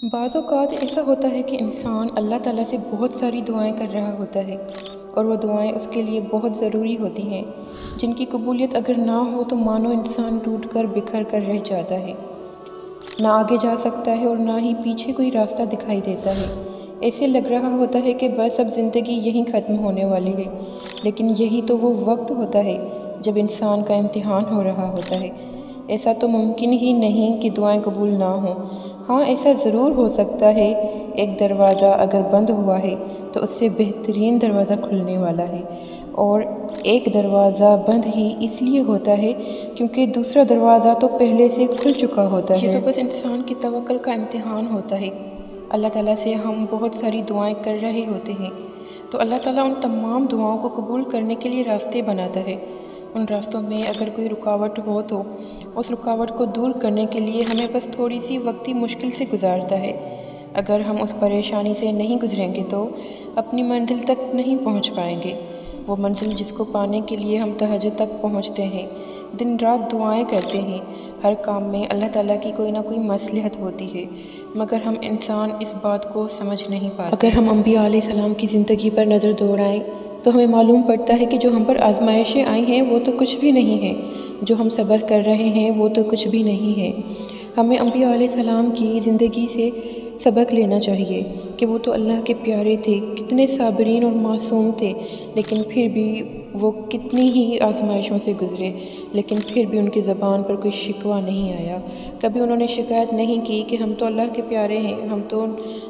بعض اوقات ایسا ہوتا ہے کہ انسان اللہ تعالیٰ سے بہت ساری دعائیں کر رہا ہوتا ہے اور وہ دعائیں اس کے لیے بہت ضروری ہوتی ہیں، جن کی قبولیت اگر نہ ہو تو مانو انسان ٹوٹ کر بکھر کر رہ جاتا ہے، نہ آگے جا سکتا ہے اور نہ ہی پیچھے کوئی راستہ دکھائی دیتا ہے۔ ایسے لگ رہا ہوتا ہے کہ بس اب زندگی یہیں ختم ہونے والی ہے، لیکن یہی تو وہ وقت ہوتا ہے جب انسان کا امتحان ہو رہا ہوتا ہے۔ ایسا تو ممکن ہی نہیں کہ دعائیں قبول نہ ہوں۔ ہاں، ایسا ضرور ہو سکتا ہے، ایک دروازہ اگر بند ہوا ہے تو اس سے بہترین دروازہ کھلنے والا ہے، اور ایک دروازہ بند ہی اس لیے ہوتا ہے کیونکہ دوسرا دروازہ تو پہلے سے کھل چکا ہوتا ہے۔ یہ تو بس انسان کی توکل کا امتحان ہوتا ہے۔ اللہ تعالیٰ سے ہم بہت ساری دعائیں کر رہے ہوتے ہیں تو اللہ تعالیٰ ان تمام دعاؤں کو قبول کرنے کے لیے راستے بناتا ہے۔ ان راستوں میں اگر کوئی رکاوٹ ہو تو اس رکاوٹ کو دور کرنے کے لیے ہمیں بس تھوڑی سی وقتی مشکل سے گزارتا ہے۔ اگر ہم اس پریشانی سے نہیں گزریں گے تو اپنی منزل تک نہیں پہنچ پائیں گے، وہ منزل جس کو پانے کے لیے ہم تہجد تک پہنچتے ہیں، دن رات دعائیں کرتے ہیں۔ ہر کام میں اللہ تعالیٰ کی کوئی نہ کوئی مصلحت ہوتی ہے، مگر ہم انسان اس بات کو سمجھ نہیں پاتے۔ اگر ہم انبیاء علیہ السلام کی زندگی پر نظر دوڑائیں تو ہمیں معلوم پڑتا ہے کہ جو ہم پر آزمائشیں آئی ہیں وہ تو کچھ بھی نہیں ہیں، جو ہم صبر کر رہے ہیں وہ تو کچھ بھی نہیں ہے۔ ہمیں انبیاء علیہ السلام کی زندگی سے سبق لینا چاہیے کہ وہ تو اللہ کے پیارے تھے، کتنے صابرین اور معصوم تھے، لیکن پھر بھی وہ کتنی ہی آزمائشوں سے گزرے، لیکن پھر بھی ان کی زبان پر کوئی شکوہ نہیں آیا۔ کبھی انہوں نے شکایت نہیں کی کہ ہم تو اللہ کے پیارے ہیں، ہم تو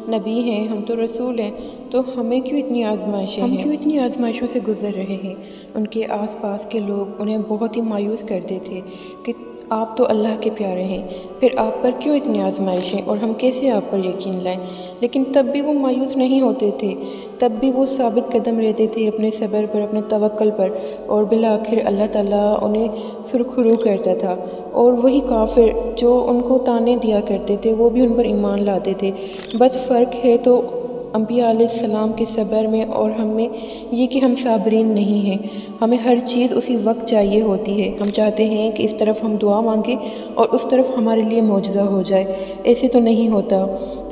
نبی ہیں، ہم تو رسول ہیں، تو ہمیں کیوں اتنی آزمائشیں ہیں، ہم کیوں اتنی آزمائشوں سے گزر رہے ہیں۔ ان کے آس پاس کے لوگ انہیں بہت ہی مایوس کرتے تھے کہ آپ تو اللہ کے پیارے ہیں، پھر آپ پر کیوں اتنی آزمائشیں اور ہم کیسے آپ پر یقین لائیں، لیکن تب بھی وہ مایوس نہیں ہوتے تھے، تب بھی وہ ثابت قدم رہتے تھے اپنے صبر پر، اپنے توکل پر، اور بالآخر اللہ تعالیٰ انہیں سرخرو کرتا تھا، اور وہی کافر جو ان کو طعنے دیا کرتے تھے وہ بھی ان پر ایمان لاتے تھے۔ بس فرق ہے تو انبیاء علیہ السلام کے صبر میں اور ہم میں یہ کہ ہم صابرین نہیں ہیں۔ ہمیں ہر چیز اسی وقت چاہیے ہوتی ہے، ہم چاہتے ہیں کہ اس طرف ہم دعا مانگیں اور اس طرف ہمارے لیے معجزہ ہو جائے، ایسے تو نہیں ہوتا،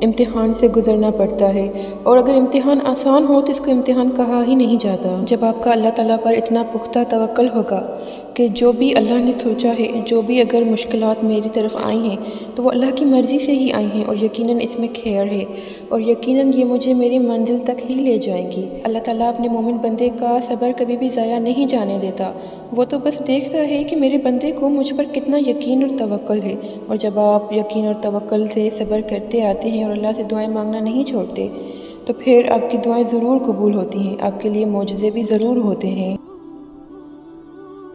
امتحان سے گزرنا پڑتا ہے، اور اگر امتحان آسان ہو تو اس کو امتحان کہا ہی نہیں جاتا۔ جب آپ کا اللہ تعالیٰ پر اتنا پختہ توکل ہوگا کہ جو بھی اللہ نے سوچا ہے، جو بھی اگر مشکلات میری طرف آئی ہیں تو وہ اللہ کی مرضی سے ہی آئی ہیں، اور یقیناً اس میں خیر ہے، اور یقیناً یہ مجھے میری منزل تک ہی لے جائیں گی۔ اللہ تعالیٰ اپنے مومن بندے کا صبر کبھی بھی ضائع نہیں جانے دیتا، وہ تو بس دیکھتا ہے کہ میرے بندے کو مجھ پر کتنا یقین اور توکل ہے، اور جب آپ یقین اور توکل سے صبر کرتے آتے ہیں اور اللہ سے دعائیں مانگنا نہیں چھوڑتے تو پھر آپ کی دعائیں ضرور قبول ہوتی ہیں، آپ کے لیے معجزے بھی ضرور ہوتے ہیں۔